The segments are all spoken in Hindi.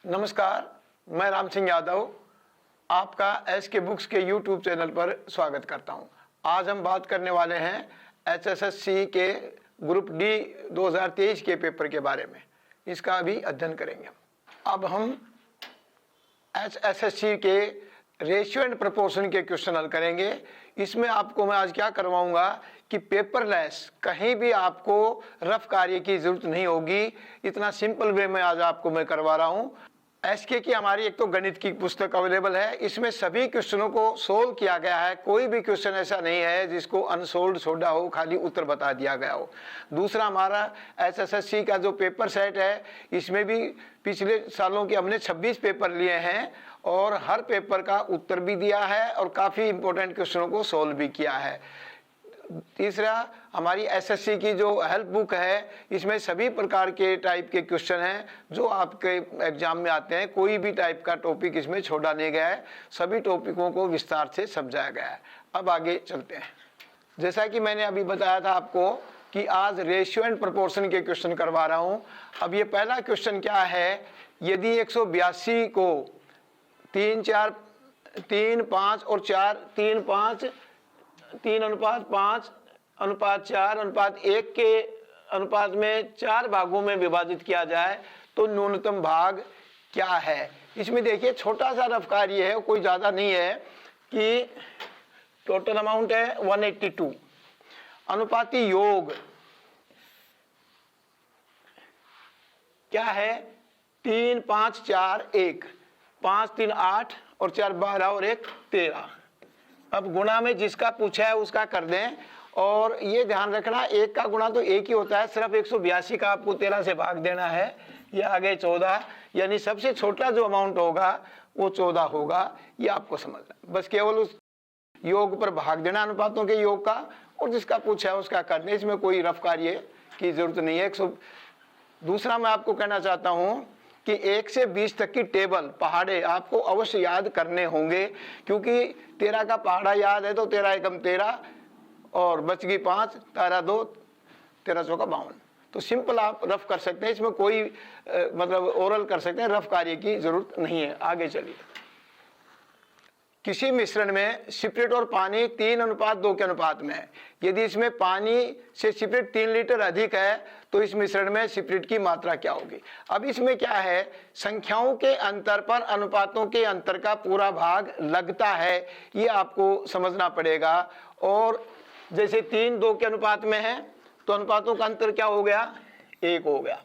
नमस्कार, मैं राम सिंह यादव आपका एसके बुक्स के यूट्यूब चैनल पर स्वागत करता हूं। आज हम बात करने वाले हैं एचएसएससी के ग्रुप डी 2023 के पेपर के बारे में। इसका भी अध्ययन करेंगे। अब हम एचएसएससी के रेशियो एंड प्रोपोर्शन के क्वेश्चन हल करेंगे। इसमें आपको मैं आज क्या करवाऊंगा कि पेपरलेस, कहीं भी आपको रफ कार्य की जरूरत नहीं होगी। इतना सिंपल वे में आज आपको मैं करवा रहा हूं। एसके की हमारी एक तो गणित की पुस्तक अवेलेबल है, इसमें सभी क्वेश्चनों को सोल्व किया गया है। कोई भी क्वेश्चन ऐसा नहीं है जिसको अनसोल्व छोड़ा हो, खाली उत्तर बता दिया गया हो। दूसरा, हमारा एचएसएससी का जो पेपर सेट है, इसमें भी पिछले सालों के हमने 26 पेपर लिए हैं और हर पेपर का उत्तर भी दिया है और काफ़ी इंपॉर्टेंट क्वेश्चनों को सोल्व भी किया है। तीसरा, हमारी एसएससी की जो हेल्प बुक है, इसमें सभी प्रकार के टाइप के क्वेश्चन हैं जो आपके एग्जाम में आते हैं। कोई भी टाइप का टॉपिक इसमें छोड़ा नहीं गया है, सभी टॉपिकों को विस्तार से समझाया गया है। अब आगे चलते हैं। जैसा कि मैंने अभी बताया था आपको कि आज रेशियो एंड प्रोपोर्शन के क्वेश्चन करवा रहा हूँ। अब ये पहला क्वेश्चन क्या है, यदि 182 को 3, 4, 3, 5 और 4, 3, 5, 3:5, 4:1 के अनुपात में 4 भागों में विभाजित किया जाए तो न्यूनतम भाग क्या है। इसमें देखिए छोटा सा रफ कार्य है, कोई ज़्यादा नहीं है कि टोटल अमाउंट है 182। अनुपाती योग क्या है, 3, 5, 4, 1, 5, 3, 8 और 4, 12 और 1, 13। अब गुणा में जिसका पूछा है उसका कर दें। और ये ध्यान रखना, एक का गुणा तो एक ही होता है, सिर्फ 182 का आपको 13 से भाग देना है। ये आ गए 14, यानी सबसे छोटा जो अमाउंट होगा वो 14 होगा। ये आपको समझना, बस केवल उस योग पर भाग देना अनुपातों के योग का, और जिसका पूछा है उसका कर दें। इसमें कोई रफ कार्य की जरूरत नहीं है। दूसरा, मैं आपको कहना चाहता हूँ कि 1 से 20 तक की टेबल पहाड़े आपको अवश्य याद करने होंगे, क्योंकि 13 का पहाड़ा याद है तो 13 एकम 13 और बच गई 5, 13 2, 13 चौका 52। तो सिंपल आप रफ कर सकते हैं, इसमें कोई मतलब ओरल कर सकते हैं, रफ कार्य की जरूरत नहीं है। आगे चलिए। किसी मिश्रण में सिपरेट और पानी 3:2 के अनुपात में है। यदि इसमें पानी से सिपरेट 3 लीटर अधिक है तो इस मिश्रण में सिपरेट की मात्रा क्या होगी। अब इसमें क्या है, संख्याओं के अंतर पर अनुपातों के अंतर का पूरा भाग लगता है, ये आपको समझना पड़ेगा। और जैसे 3:2 के अनुपात में है तो अनुपातों का अंतर क्या हो गया, 1 हो गया।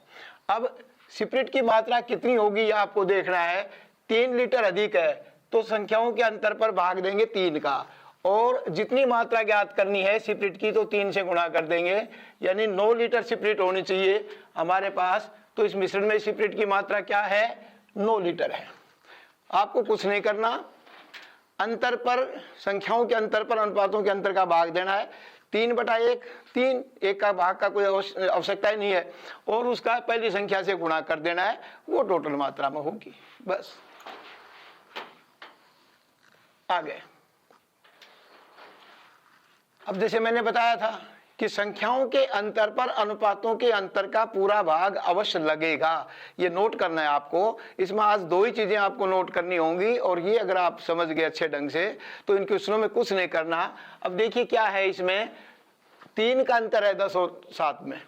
अब सिपरेट की मात्रा कितनी होगी यह आपको देखना है। 3 लीटर अधिक है तो संख्याओं के अंतर पर भाग देंगे 3 का, और जितनी मात्रा ज्ञात करनी है सिपरेट की तो 3 से गुणा कर देंगे, यानी 9 लीटर सिपरेट होनी चाहिए हमारे पास। तो इस मिश्रण में सिपरेट की मात्रा क्या है, 9 लीटर है। आपको कुछ नहीं करना, अंतर पर, संख्याओं के अंतर पर अनुपातों के अंतर का भाग देना है। 3/1, 3, 1 का भाग का कोई आवश्यकता ही नहीं है, और उसका पहली संख्या से गुणा कर देना है, वो टोटल मात्रा में होगी। बस आगे। अब जैसे मैंने बताया था कि संख्याओं के अंतर पर अनुपातों के अंतर का पूरा भाग अवश्य लगेगा, ये नोट करना है आपको। इसमें आज 2 ही चीजें आपको नोट करनी होंगी, और ये अगर आप समझ गए अच्छे ढंग से तो इन क्वेश्चनों में कुछ नहीं करना। अब देखिए क्या है, इसमें 3 का अंतर है 10 और 7 में।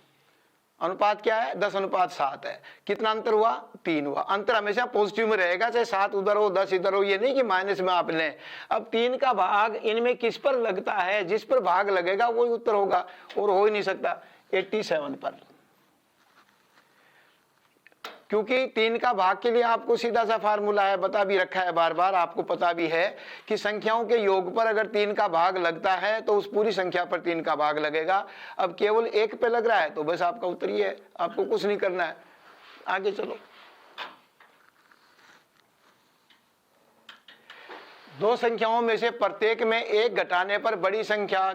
अनुपात क्या है, 10:7 है। कितना अंतर हुआ, 3 हुआ। अंतर हमेशा पॉजिटिव में रहेगा, चाहे 7 उधर हो 10 इधर हो, ये नहीं कि माइनस में आप लें। अब 3 का भाग इनमें किस पर लगता है, जिस पर भाग लगेगा वही उत्तर होगा, और हो ही नहीं सकता 87 पर, क्योंकि 3 का भाग के लिए आपको सीधा सा फार्मूला है, बता भी रखा है बार बार, आपको पता भी है कि संख्याओं के योग पर अगर 3 का भाग लगता है तो उस पूरी संख्या पर 3 का भाग लगेगा। अब केवल 1 पे लग रहा है तो बस आपका उत्तर ही है, आपको कुछ नहीं करना है। आगे चलो। 2 संख्याओं में से प्रत्येक में 1 घटाने पर बड़ी संख्या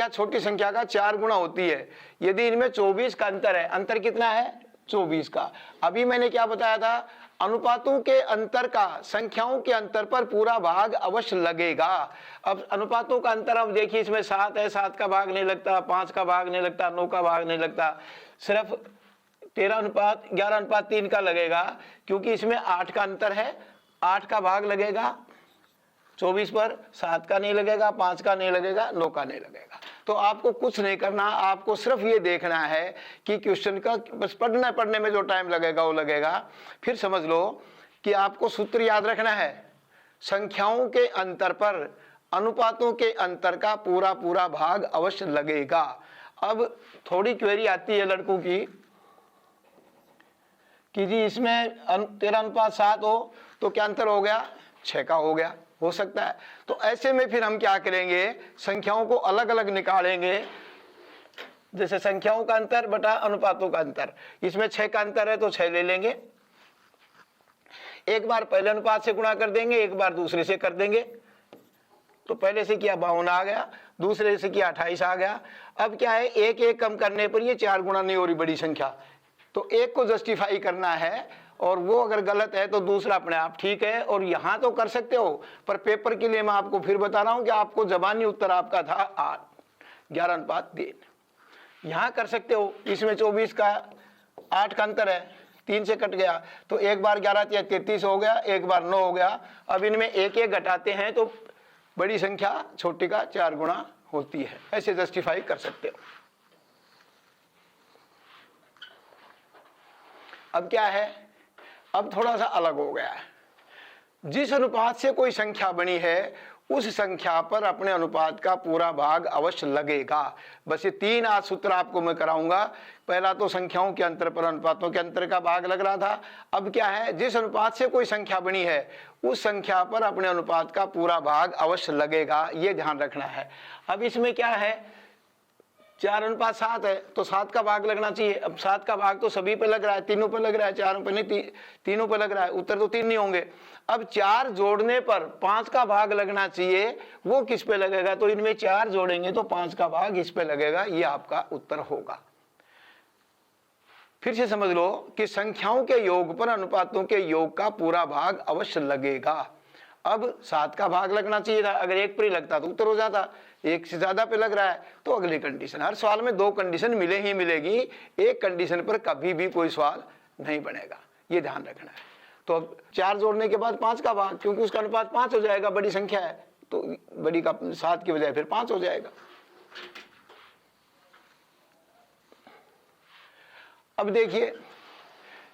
छोटी संख्या का 4 गुना होती है। यदि इनमें 24 का अंतर है, अंतर कितना है, 24 का। अभी मैंने क्या बताया था, अनुपातों के अंतर का संख्याओं के अंतर पर पूरा भाग अवश्य लगेगा। अब अनुपातों का अंतर, अब देखिए इसमें 7 है, 7 का भाग नहीं लगता, 5 का भाग नहीं लगता, 9 का भाग नहीं लगता, सिर्फ 11:3 का लगेगा, क्योंकि इसमें 8 का अंतर है। 8 का भाग लगेगा 24 पर, 7 का नहीं लगेगा, 5 का नहीं लगेगा, 9 का नहीं लगेगा। तो आपको कुछ नहीं करना, आपको सिर्फ ये देखना है कि क्वेश्चन का बस पढ़ने में जो टाइम लगेगा वो लगेगा। फिर समझ लो कि आपको सूत्र याद रखना है, संख्याओं के अंतर पर अनुपातों के अंतर का पूरा पूरा भाग अवश्य लगेगा। अब थोड़ी क्वेरी आती है लड़कों की कि जी इसमें 13:7 हो तो क्या अंतर हो गया, 6 का हो गया, हो सकता है। तो ऐसे में फिर हम क्या करेंगे, संख्याओं को अलग अलग निकालेंगे। जैसे संख्याओं का अंतर बटा अनुपातों का अंतर, इसमें 6 का अंतर है तो 6 ले लेंगे, एक बार पहले अनुपात से गुणा कर देंगे, एक बार दूसरे से कर देंगे। तो पहले से किया 52 आ गया, दूसरे से किया 28 आ गया। अब क्या है, एक एक कम करने पर ये 4 गुना नहीं हो रही बड़ी संख्या, तो एक को जस्टिफाई करना है, और वो अगर गलत है तो दूसरा अपने आप ठीक है। और यहाँ तो कर सकते हो, पर पेपर के लिए मैं आपको फिर बता रहा हूँ कि आपको जबानी उत्तर आपका था 11:3। यहाँ कर सकते हो, इसमें 24 का 8 का अंतर है, 3 से कट गया, तो एक बार 11 या 33 हो गया, एक बार 9 हो गया। अब इनमें एक एक घटाते हैं तो बड़ी संख्या छोटी का 4 गुना होती है, ऐसे जस्टिफाई कर सकते हो। अब क्या है, अब थोड़ा सा अलग हो गया है। जिस अनुपात से कोई संख्या बनी है उस संख्या पर अपने अनुपात का पूरा भाग अवश्य लगेगा। बस ये 3 आज सूत्र आपको मैं कराऊंगा। पहला तो संख्याओं के अंतर पर अनुपातों के अंतर का भाग लग रहा था। अब क्या है, जिस अनुपात से कोई संख्या बनी है उस संख्या पर अपने अनुपात का पूरा भाग अवश्य लगेगा, ये ध्यान रखना है। अब इसमें क्या है, 4:7 है तो 7 का भाग लगना चाहिए। अब 7 का भाग तो सभी पे लग रहा है, तीनों पे लग रहा है, चारों पे नहीं, तीनों पे लग रहा है, उत्तर तो 3 नहीं होंगे। अब 4 जोड़ने पर 5 का भाग लगना चाहिए, वो किस पे लगेगा, तो इनमें 4 जोड़ेंगे तो 5 का भाग इस पे लगेगा, ये आपका उत्तर होगा। फिर से समझ लो कि संख्याओं के योग पर अनुपातों के योग का पूरा भाग अवश्य लगेगा। अब 7 का भाग लगना चाहिए था, अगर 1 पर ही लगता तो उत्तर हो जाता, 1 से ज्यादा पे लग रहा है तो अगली कंडीशन। हर सवाल में 2 कंडीशन मिले ही मिलेगी, एक कंडीशन पर कभी भी कोई सवाल नहीं बनेगा, ये ध्यान रखना है। तो अब 4 जोड़ने के बाद 5 का भाग, क्योंकि उसका अनुपात 5 हो जाएगा, बड़ी संख्या है तो बड़ी का 7 की बजाय फिर 5 हो जाएगा। अब देखिए,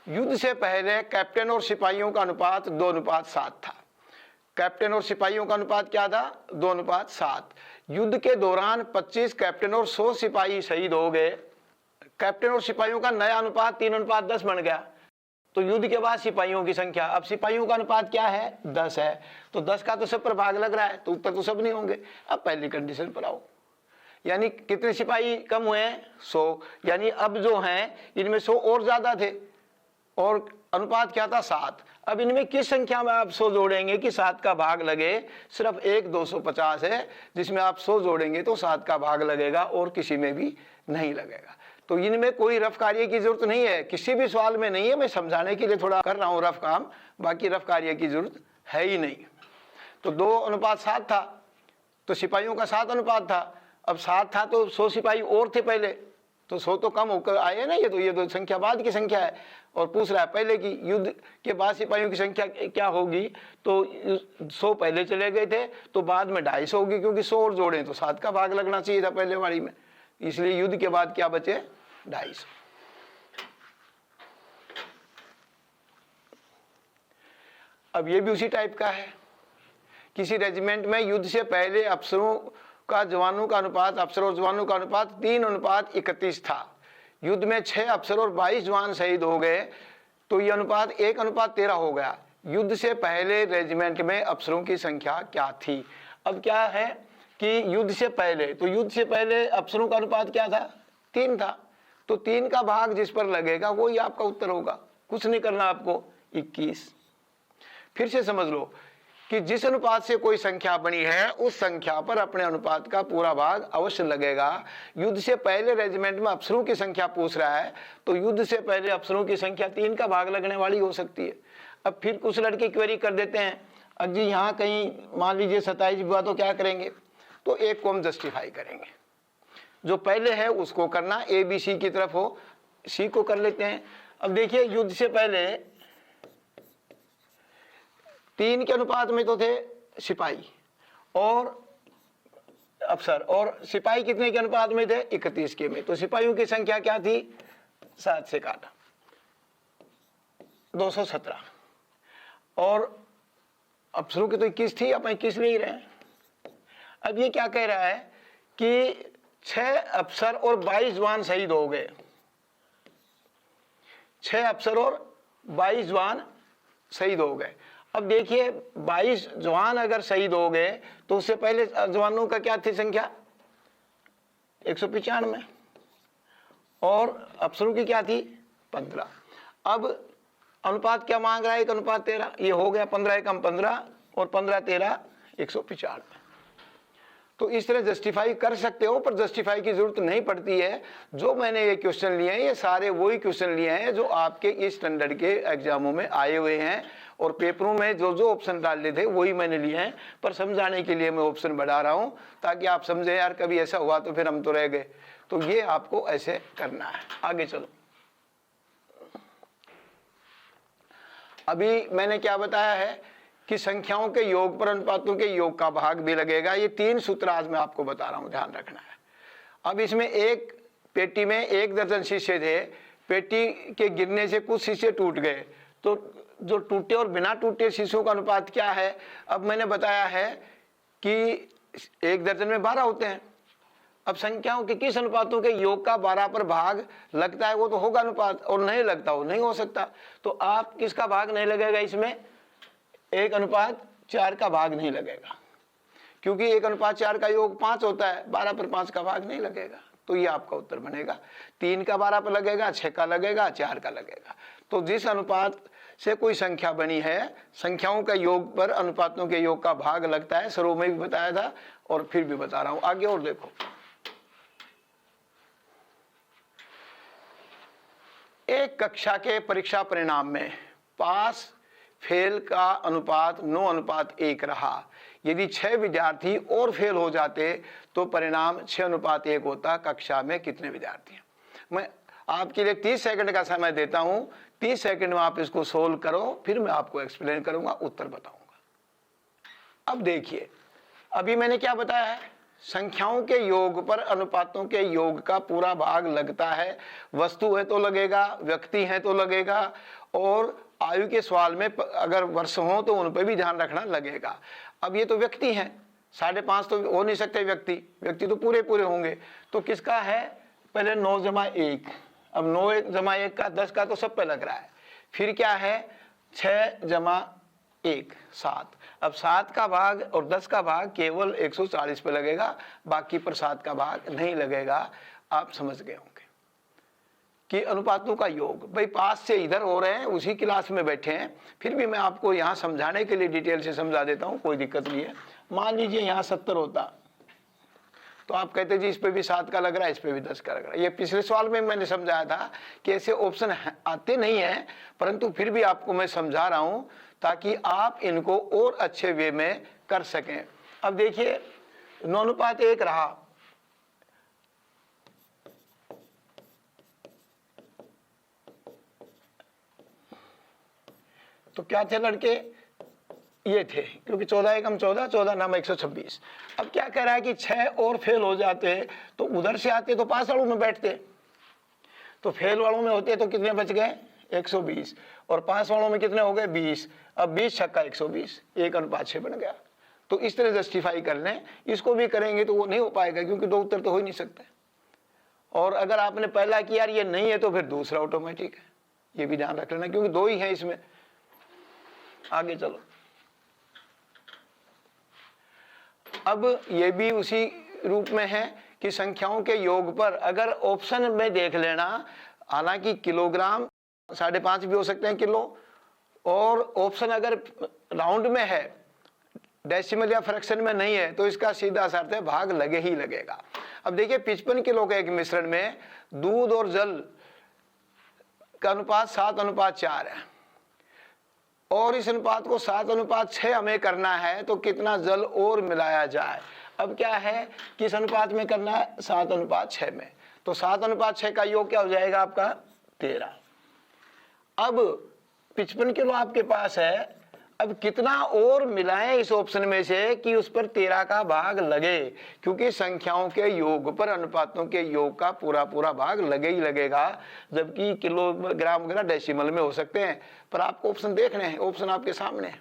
युद्ध से पहले कैप्टन और सिपाहियों का अनुपात 2:7 था। कैप्टन और सिपाहियों का अनुपात क्या था, 2:7। युद्ध के दौरान 25 कैप्टन और 100 सिपाही शहीद हो गए। कैप्टन और सिपाहियों का नया अनुपात 3:10 बन गया। तो युद्ध के बाद सिपाहियों की संख्या, अब सिपाहियों का अनुपात क्या है, 10 है, तो 10 का तो सब पर भाग लग रहा है, तो उत्तर तो सब नहीं होंगे। अब पहली कंडीशन पर आओ, यानी कितने सिपाही कम हुए हैं, 100, यानी अब जो हैं इनमें 100 और ज्यादा थे, और अनुपात क्या था, 7। अब इनमें किस संख्या में आप 100 जोड़ेंगे कि 7 का भाग लगे, सिर्फ एक 250 है जिसमें आप 100 जोड़ेंगे तो 7 का भाग लगेगा, और किसी में भी नहीं लगेगा। तो इनमें कोई रफ कार्य की जरूरत नहीं है, किसी भी सवाल में नहीं है, मैं समझाने के लिए थोड़ा कर रहा हूं रफ काम, बाकी रफ कार्य की जरूरत है ही नहीं। तो 2:7 था, तो सिपाहियों का 7 अनुपात था। अब 7 था तो 100 सिपाही और थे पहले, तो 100 तो कम होकर आए ना, ये तो संख्या बाद की संख्या है। और पूछ रहा है पहले की, युद्ध के बाद सिपाहियों की संख्या क्या होगी, तो 100 पहले चले गए थे तो बाद में 250 होगी, क्योंकि 100 और जोड़े तो 7 का भाग लगना चाहिए था पहले वाली में, इसलिए युद्ध के बाद क्या बचे, 250। अब ये भी उसी टाइप का है। किसी रेजिमेंट में युद्ध से पहले अफसरों का जवानों का अनुपात, अफसर और जवानों का अनुपात 3:31 था। युद्ध में 6 अफसर और 22 जवान शहीद हो गए, तो यह अनुपात 1:13 हो गया। युद्ध से पहले रेजिमेंट में अफसरों की संख्या क्या थी। अब क्या है कि युद्ध से पहले, तो युद्ध से पहले अफसरों का अनुपात क्या था, 3 था, तो 3 का भाग जिस पर लगेगा वो ही आपका उत्तर होगा, कुछ नहीं करना आपको, 21। फिर से समझ लो कि जिस अनुपात से कोई संख्या बनी है उस संख्या पर अपने अनुपात का पूरा भाग अवश्य लगेगा। युद्ध से पहले रेजिमेंट में अफसरों की संख्या पूछ रहा है, तो युद्ध से पहले अफसरों की संख्या 3 का भाग लगने वाली हो सकती है। अब फिर कुछ लड़के क्वेरी कर देते हैं, अब जी यहाँ कहीं मान लीजिए 27 हुआ तो क्या करेंगे, तो एक को हम जस्टिफाई करेंगे, जो पहले है उसको करना, ABC की तरफ हो, सी को कर लेते हैं। अब देखिए युद्ध से पहले 3 के अनुपात में तो थे सिपाही और अफसर, और सिपाही कितने के अनुपात में थे? 31 के में। तो सिपाहियों की संख्या क्या थी? 7 से काटा 217, और अफसरों की तो 21 थी, अपन 21 ले ही रहे हैं। अब ये क्या कह रहा है कि 6 अफसर और 22 जवान शहीद हो गए। 6 अफसर और 22 जवान शहीद हो गए। अब देखिए 22 जवान अगर शहीद हो गए तो उससे पहले जवानों का क्या थी संख्या? 195, और अफसरों की क्या थी? 15। अब अनुपात क्या मांग रहा है? 1:13। ये हो गया 15 एकम 15 और 15 13 195। तो इस तरह जस्टिफाई कर सकते हो, पर जस्टिफाई की जरूरत नहीं पड़ती है। जो मैंने ये क्वेश्चन लिए हैं ये सारे वही क्वेश्चन लिए हैं जो आपके इस स्टैंडर्ड के एग्जामों में आए हुए हैं, और पेपरों में जो जो ऑप्शन डाले थे वही मैंने लिए हैं, पर समझाने के लिए मैं ऑप्शन बढ़ा रहा हूं ताकि आप समझे यार कभी ऐसा हुआ तो फिर हम तो रह गए। तो ये आपको ऐसे करना है। आगे चलो। अभी मैंने क्या बताया है कि संख्याओं के योग पर अनुपातों के योग का भाग भी लगेगा। ये 3 सूत्र आज मैं आपको बता रहा हूं, ध्यान रखना है। अब इसमें एक पेटी में 1 दर्जन शीशे थे, पेटी के गिरने से कुछ शीशे टूट गए, तो जो टूटे और बिना टूटे शीशों का अनुपात क्या है? अब मैंने बताया है कि 1 दर्जन में 12 होते हैं। अब संख्याओं के किस अनुपातों के योग का 12 पर भाग लगता है वो तो होगा अनुपात, और नहीं लगता वो नहीं हो सकता। तो आप किसका भाग नहीं लगेगा इसमें? 1:4 का भाग नहीं लगेगा, क्योंकि 1:4 का योग 5 होता है, 12 पर 5 का भाग नहीं लगेगा। तो ये आपका उत्तर बनेगा। 3 का 12 पर लगेगा, 6 का लगेगा, 4 का लगेगा। तो जिस अनुपात से कोई संख्या बनी है, संख्याओं का योग पर अनुपातों के योग का भाग लगता है। शुरू में भी बताया था और फिर भी बता रहा हूं। आगे और देखो, एक कक्षा के परीक्षा परिणाम में पास फेल का अनुपात 9:1 रहा। यदि 6 विद्यार्थी और फेल हो जाते तो परिणाम 6:1 होता। कक्षा में कितने विद्यार्थी हैं? मैं आपके लिए 30 सेकंड का समय देता हूं। 30 सेकंड में आप इसको सोल्व करो, फिर मैं आपको एक्सप्लेन करूंगा, उत्तर बताऊंगा। अब देखिए, अभी मैंने क्या बताया है? संख्याओं के योग पर अनुपातों के योग का पूरा भाग लगता है। वस्तु है तो लगेगा, व्यक्ति है तो लगेगा, और आयु के सवाल में अगर वर्ष हो तो उन पर भी ध्यान रखना लगेगा। अब ये तो व्यक्ति हैं, 5.5 तो हो नहीं सकते व्यक्ति तो पूरे पूरे होंगे। तो किसका है? पहले 9 + 1। अब 9 + 1 का 10 का तो सब पे लग रहा है। फिर क्या है? 6 + 1 7। अब 7 का भाग और 10 का भाग केवल 140 पे लगेगा, बाकी पर 7 का भाग नहीं लगेगा। आप समझ गए होंगे कि अनुपातों का योग भाई पास से इधर हो रहे हैं, उसी क्लास में बैठे हैं, फिर भी मैं आपको यहाँ समझाने के लिए डिटेल से समझा देता हूँ, कोई दिक्कत नहीं है। मान लीजिए यहाँ 70 होता तो आप कहते जी इस पे भी 7 का लग रहा है, इस पे भी 10 का लग रहा है। ये पिछले सवाल में मैंने समझाया था कि ऐसे ऑप्शन आते नहीं हैं, परंतु फिर भी आपको मैं समझा रहा हूँ ताकि आप इनको और अच्छे वे में कर सकें। अब देखिए 9:1 रहा। तो क्या थे लड़के? ये थे, क्योंकि 14 एकम 14, 14 नाम 126। अब क्या कह रहा है कि 6 और फेल हो जाते तो उधर से आते तो पास वालों में बैठते, तो फेल वालों में होते तो कितने बच गए? 120, और पास वालों में कितने हो गए? 20। अब 20 छक्का 120, 1:6 बन गया। तो इस तरह जस्टिफाई कर लें। इसको भी करेंगे तो वो नहीं हो पाएगा, क्योंकि 2 उत्तर तो हो ही नहीं सकते। और अगर आपने पहला किया ये नहीं है तो फिर दूसरा ऑटोमेटिक है, ये भी ध्यान रख लेना, क्योंकि 2 ही है इसमें। आगे चलो। अब ये भी उसी रूप में है कि संख्याओं के योग पर अगर ऑप्शन में देख लेना, हालांकि किलोग्राम 5.5 भी हो सकते हैं किलो, और ऑप्शन अगर राउंड में है, डेसिमल या फ्रैक्शन में नहीं है, तो इसका सीधा सा अर्थ है भाग लगे ही लगेगा। अब देखिए 55 किलो के एक मिश्रण में दूध और जल का अनुपात 7:4 है, और इस अनुपात को 7:6 हमें करना है, तो कितना जल और मिलाया जाए? अब क्या है, किस अनुपात में करना है? 7:6 में। तो 7:6 का योग क्या हो जाएगा आपका? 13। अब 55 किलो आपके पास है, अब कितना और मिलाएं इस ऑप्शन में से कि उस पर 13 का भाग लगे, क्योंकि संख्याओं के योग पर अनुपातों के योग का पूरा पूरा भाग लगे ही लगेगा, जबकि किलोग्राम वगैरह डेसिमल में हो सकते हैं, पर आपको ऑप्शन देखने हैं, ऑप्शन आपके सामने है।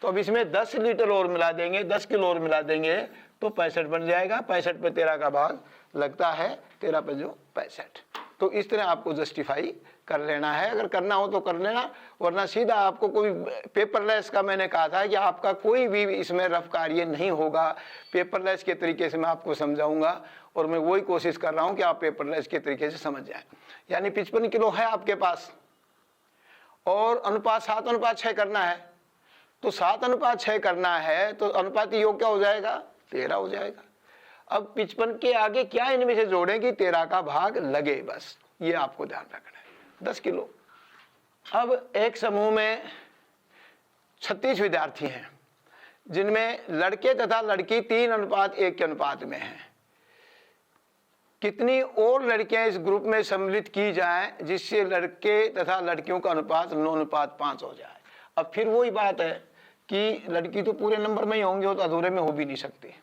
तो अब इसमें 10 लीटर और मिला देंगे, 10 किलो और मिला देंगे तो 65 बन जाएगा। 65 पे 13 का भाग लगता है, 13 पे जो 65। तो इस तरह आपको जस्टिफाई कर लेना है, अगर करना हो तो कर लेना, वरना सीधा आपको कोई पेपरलेस का मैंने कहा था कि आपका कोई भी इसमें रफ कार्य नहीं होगा। पेपरलेस के तरीके से मैं आपको समझाऊंगा और मैं वही कोशिश कर रहा हूं कि आप पेपरलेस के तरीके से समझ जाएं। यानी 55 किलो है आपके पास और अनुपात 7:6 करना है, तो 7:6 करना है तो अनुपाती योग क्या हो जाएगा, 13 हो जाएगा। अब 55 के आगे क्या इनमें से जोड़ें कि 13 का भाग लगे, बस ये आपको ध्यान रखना है। 10 किलो। अब एक समूह में 36 विद्यार्थी हैं, जिनमें लड़के तथा लड़की 3:1 के अनुपात में हैं। कितनी और लड़कियां इस ग्रुप में सम्मिलित की जाएं जिससे लड़के तथा लड़कियों का अनुपात 9:5 हो जाए। अब फिर वही बात है कि लड़की तो पूरे नंबर में ही होंगे, वो तो अधूरे में हो भी नहीं सकती।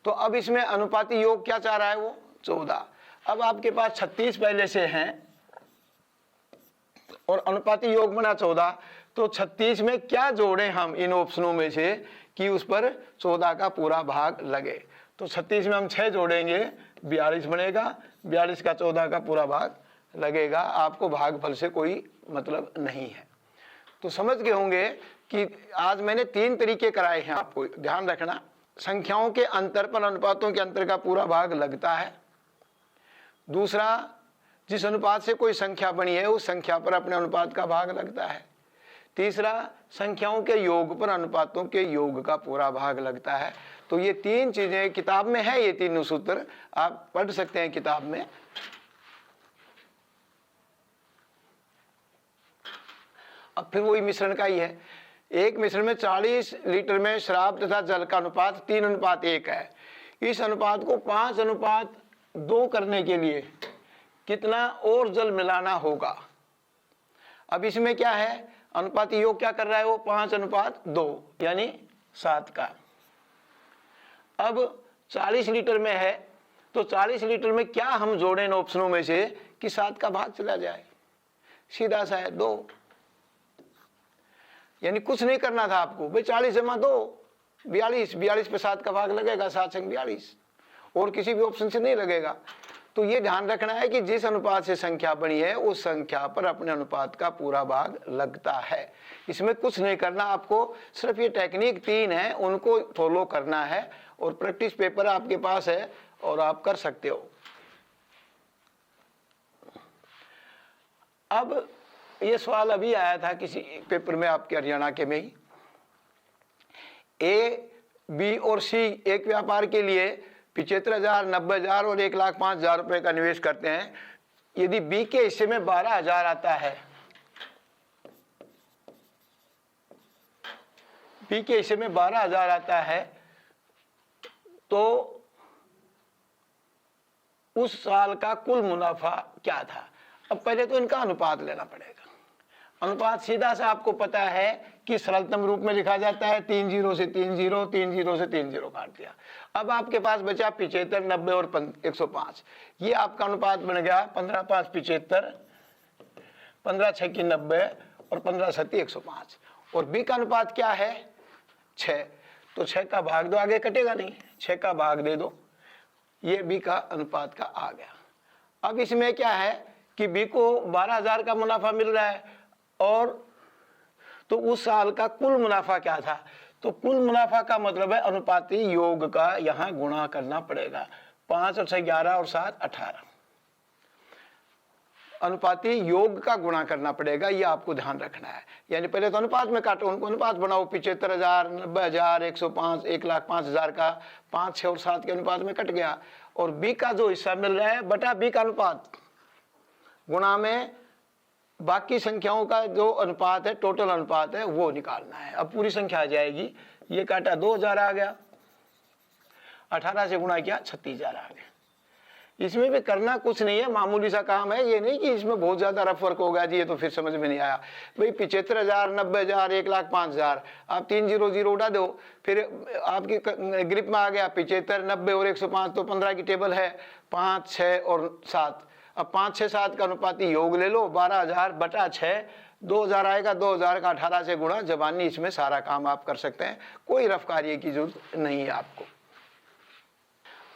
तो अब इसमें अनुपाती योग क्या चाह रहा है, वो 14। अब आपके पास 36 पहले से हैं और अनुपाती योग बना 14, तो 36 में क्या जोड़ें हम इन ऑप्शनों में से कि उस पर 14 का पूरा भाग लगे। तो 36 में हम 6 जोड़ेंगे, 42 बनेगा, 42 का 14 का पूरा भाग लगेगा। आपको भागफल से कोई मतलब नहीं है। तो समझ गए होंगे कि आज मैंने 3 तरीके कराए हैं, आपको ध्यान रखना। संख्याओं के अंतर पर अनुपातों के अंतर का पूरा भाग लगता है। दूसरा, जिस अनुपात से कोई संख्या बनी है उस संख्या पर अपने अनुपात का भाग लगता है। तीसरा, संख्याओं के योग पर अनुपातों के योग का पूरा भाग लगता है। तो ये 3 चीजें किताब में है, ये 3 सूत्र आप पढ़ सकते हैं किताब में। अब फिर वही मिश्रण का ही है। एक मिश्रण में 40 लीटर में शराब तथा जल का अनुपात 3:1 है। इस अनुपात को 5:2 करने के लिए कितना और जल मिलाना होगा। अब इसमें क्या है, अनुपाती योग क्या कर रहा है, वो 5:2 यानी 7 का। अब 40 लीटर में है तो 40 लीटर में क्या हम जोड़ें इन ऑप्शनों में से कि 7 का भाग चला जाए। सीधा सा है 2, यानी कुछ नहीं करना था आपको भाई। 40 जमा 2 42, 42 पे 7 का भाग लगेगा, 7 संग 42, और किसी भी ऑप्शन से नहीं लगेगा। तो ये ध्यान रखना है कि जिस अनुपात से संख्या बनी है उस संख्या पर अपने अनुपात का पूरा भाग लगता है। इसमें कुछ नहीं करना आपको, सिर्फ ये टेक्निक 3 है उनको फॉलो करना है, और प्रैक्टिस पेपर आपके पास है और आप कर सकते हो। अब ये सवाल अभी आया था किसी पेपर में आपके हरियाणा के में ही। ए, बी और सी एक व्यापार के लिए 75,000, 90,000 और 1,05,000 रुपए का निवेश करते हैं। यदि बी के हिस्से में 12,000 आता है, बी के हिस्से में 12,000 आता है, तो उस साल का कुल मुनाफा क्या था। अब पहले तो इनका अनुपात लेना पड़ेगा। अनुपात सीधा सा आपको पता है कि सरलतम रूप में लिखा जाता है 3 0 से 3 0, 3 0 से 3 0 काट दिया। अब आपके पास बचा 75, 90 और 105। ये आपका अनुपात बन गया 15×5 75, 15×6 90 और 15×7 105। और बी का अनुपात क्या है, 6, तो 6 का भाग दो, आगे कटेगा नहीं, 6 का भाग दे दो, ये बी का अनुपात का आ गया। अब इसमें क्या है कि बी को 12,000 का मुनाफा मिल रहा है, और तो उस साल का कुल मुनाफा क्या था, तो कुल मुनाफा का मतलब है अनुपाती योग का यहां गुणा करना पड़ेगा। 5 और 6 11 और 7 18, अनुपाती योग का गुणा करना पड़ेगा, ये आपको ध्यान रखना है। यानी पहले तो अनुपात में काटो, उनको अनुपात बनाओ। 75,000, 90,000, 105, 1,05,000 का 5, 6 और 7 के अनुपात में कट गया, और बी का जो हिस्सा मिल रहा है बटा बी का अनुपात गुणा में बाकी संख्याओं का जो अनुपात है, टोटल अनुपात है, वो निकालना है। अब पूरी संख्या आ जाएगी, ये काटा 2,000 आ गया, 18 से गुणा किया 36,000 आ गया। इसमें भी करना कुछ नहीं है, मामूली सा काम है। ये नहीं कि इसमें बहुत ज़्यादा रफ वर्क होगा जी, ये तो फिर समझ में नहीं आया। भाई 75,000, 90,000, 1,05,000, आप 3 0 0 उड़ा दो, फिर आपकी ग्रिप में आ गया 75, 90 और 105, तो 15 की टेबल है, 5, 6 और 7। अब 5, 6, 7 का अनुपाती योग ले लो, 12,000 बटा 6, 2,000 आएगा, 2,000 का 18 से गुणा, जबानी इसमें सारा काम आप कर सकते हैं, कोई रफ कार्य की जरूरत नहीं है आपको।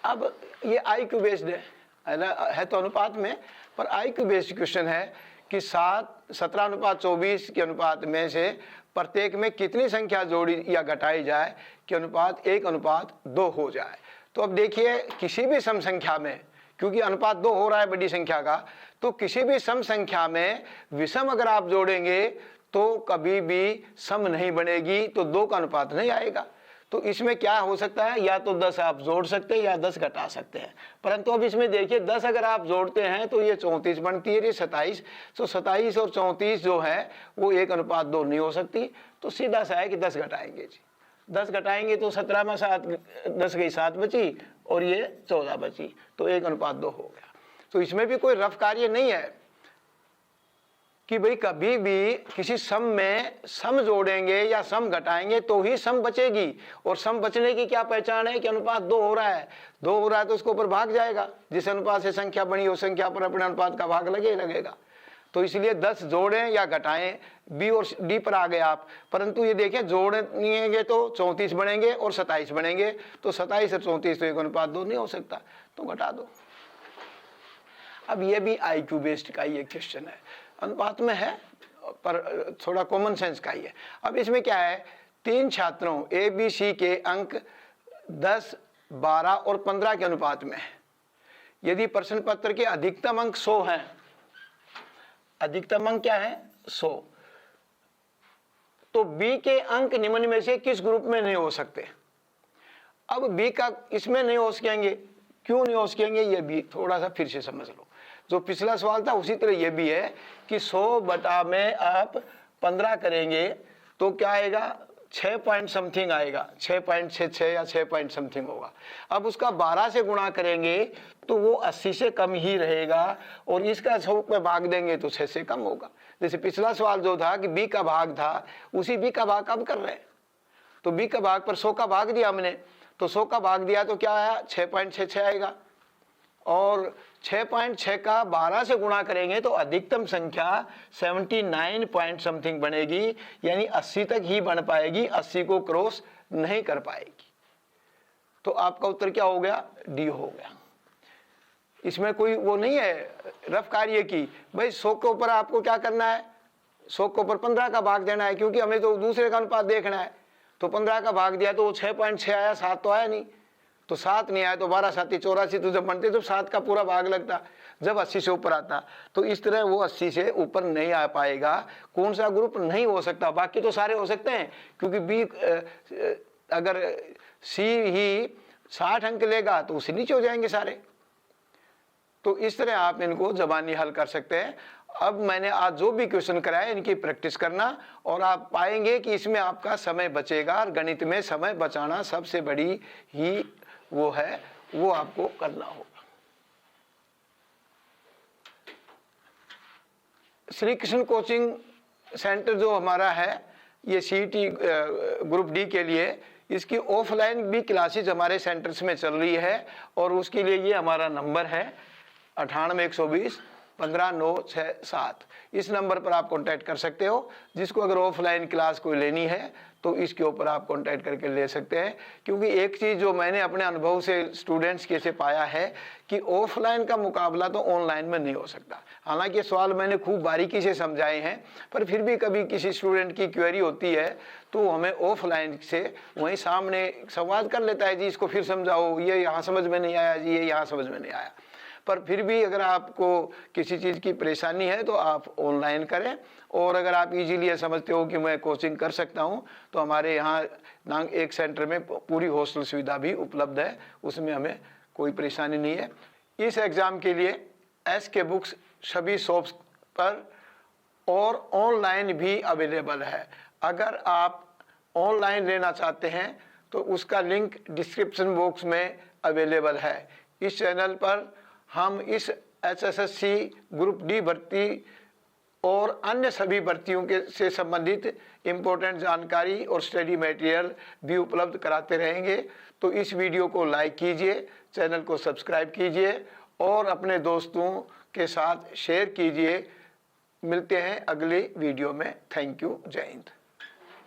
अब ये IQ बेस्ड है तो अनुपात में, पर IQ बेस्ड क्वेश्चन है कि 17:24 के अनुपात में से प्रत्येक में कितनी संख्या जोड़ी या घटाई जाए कि अनुपात 1:2 हो जाए। तो अब देखिए, किसी भी सम संख्या में, क्योंकि अनुपात 2 हो रहा है बड़ी संख्या का, तो किसी भी सम संख्या में विषम अगर आप जोड़ेंगे तो कभी भी सम नहीं बनेगी, तो 2 का अनुपात नहीं आएगा। तो इसमें क्या हो सकता है, या तो 10 आप जोड़ सकते हैं या 10 घटा सकते हैं। परंतु अब इसमें देखिए, 10 अगर आप जोड़ते हैं तो ये 34 बनती है, ये 27। तो 27 और 34 जो है वो 1:2 नहीं हो सकती। तो सीधा सा है कि 10 घटाएंगे जी, 10 घटाएंगे तो 17 में 7, 10 गई 7 बची और ये 14 बची, तो 1:2 हो गया। तो इसमें भी कोई रफ कार्य नहीं है कि भाई कभी भी किसी सम में सम जोड़ेंगे या सम घटाएंगे तो ही सम बचेगी। और सम बचने की क्या पहचान है कि अनुपात 2 हो रहा है, 2 हो रहा है तो उसके ऊपर भाग जाएगा, जिस अनुपात से संख्या बनी उस संख्या पर अपने अनुपात का भाग लगेगा। तो इसलिए 10 जोड़ें या घटाएं, बी और डी पर आ गए आप। परंतु ये देखें, जोड़ेंगे तो 34 बनेंगे और 27 बनेंगे, तो 27 और 34 तो 1:2 नहीं हो सकता, तो घटा दो। अब ये भी IQ बेस्ड का ही एक क्वेश्चन है, अनुपात में है पर थोड़ा कॉमन सेंस का ही है। अब इसमें क्या है, 3 छात्रों ABC के अंक 10, 12 और 15 के अनुपात में है। यदि प्रश्न पत्र के अधिकतम अंक 100 हैं, अधिकतम अंक क्या है 100, तो B के अंक निम्न में से किस ग्रुप में नहीं हो सकते। अब B का इसमें नहीं हो सकेंगे, क्यों नहीं हो सकेंगे ये भी थोड़ा सा फिर से समझ लो। जो पिछला सवाल था उसी तरह ये भी है कि 100 बटा में आप 15 करेंगे तो क्या आएगा, 6 पॉइंट समथिंग आएगा, 6.66 या 6 पॉइंट समथिंग होगा। अब उसका 12 से गुणा करेंगे तो वो 80 से कम ही रहेगा, और इसका 100 पे भाग देंगे तो 6 से कम होगा। जैसे पिछला सवाल जो था कि B का भाग था, उसी B का भाग अब कर रहे हैं, तो B का भाग पर 100 का भाग दिया हमने, तो 100 का भाग दिया तो क्या आया, 6.66 आएगा। और 6.6 का 12 से गुणा करेंगे तो अधिकतम संख्या 79 पॉइंट समथिंग बनेगी, यानी 80 तक ही बन पाएगी, 80 को क्रॉस नहीं कर पाएगी। तो आपका उत्तर क्या हो गया, डी हो गया। इसमें कोई वो नहीं है रफ कार्य की, भाई 100 के ऊपर आपको क्या करना है, 100 के ऊपर 15 का भाग देना है, क्योंकि हमें तो दूसरे का अनुपात देखना है। तो 15 का भाग दिया तो वो 6.6 आया, 7 तो आया नहीं, तो 7 नहीं आया तो 12 7 84, तो जब बनते तो 7 का पूरा भाग लगता जब 80 से ऊपर आता। तो इस तरह वो 80 से ऊपर नहीं आ पाएगा। कौन सा ग्रुप नहीं हो सकता, बाकी तो सारे हो सकते हैं, क्योंकि बी अगर सी ही 60 अंक लेगा तो उससे नीचे हो जाएंगे सारे। तो इस तरह आप इनको जबानी हल कर सकते हैं। अब मैंने आज जो भी क्वेश्चन कराया इनकी प्रैक्टिस करना, और आप पाएंगे कि इसमें आपका समय बचेगा। और गणित में समय बचाना सबसे बड़ी ही वो है, वो आपको करना होगा। श्री कृष्ण कोचिंग सेंटर जो हमारा है, ये CET ग्रुप डी के लिए, इसकी ऑफलाइन भी क्लासेज हमारे सेंटर्स में चल रही है, और उसके लिए ये हमारा नंबर है 98 120 15 967। इस नंबर पर आप कांटेक्ट कर सकते हो। जिसको अगर ऑफलाइन क्लास कोई लेनी है तो इसके ऊपर आप कांटेक्ट करके ले सकते हैं। क्योंकि एक चीज़ जो मैंने अपने अनुभव से स्टूडेंट्स के से पाया है कि ऑफलाइन का मुकाबला तो ऑनलाइन में नहीं हो सकता। हालांकि ये सवाल मैंने खूब बारीकी से समझाए हैं, पर फिर भी कभी किसी स्टूडेंट की क्वेरी होती है तो हमें ऑफलाइन से वहीं सामने संवाद कर लेता है, जी इसको फिर समझाओ, ये यहाँ समझ में नहीं आया, जी ये यहाँ समझ में नहीं आया। पर फिर भी अगर आपको किसी चीज़ की परेशानी है तो आप ऑनलाइन करें। और अगर आप इजीली ये समझते हो कि मैं कोचिंग कर सकता हूं, तो हमारे यहाँ नांग एक सेंटर में पूरी हॉस्टल सुविधा भी उपलब्ध है, उसमें हमें कोई परेशानी नहीं है। इस एग्ज़ाम के लिए SK बुक्स सभी शॉप्स पर और ऑनलाइन भी अवेलेबल है। अगर आप ऑनलाइन लेना चाहते हैं तो उसका लिंक डिस्क्रिप्शन बॉक्स में अवेलेबल है। इस चैनल पर हम इस HSSC ग्रुप डी भर्ती और अन्य सभी भर्तियों के से संबंधित इम्पोर्टेंट जानकारी और स्टडी मटेरियल भी उपलब्ध कराते रहेंगे। तो इस वीडियो को लाइक कीजिए, चैनल को सब्सक्राइब कीजिए और अपने दोस्तों के साथ शेयर कीजिए। मिलते हैं अगले वीडियो में। Thank you. जय हिंद।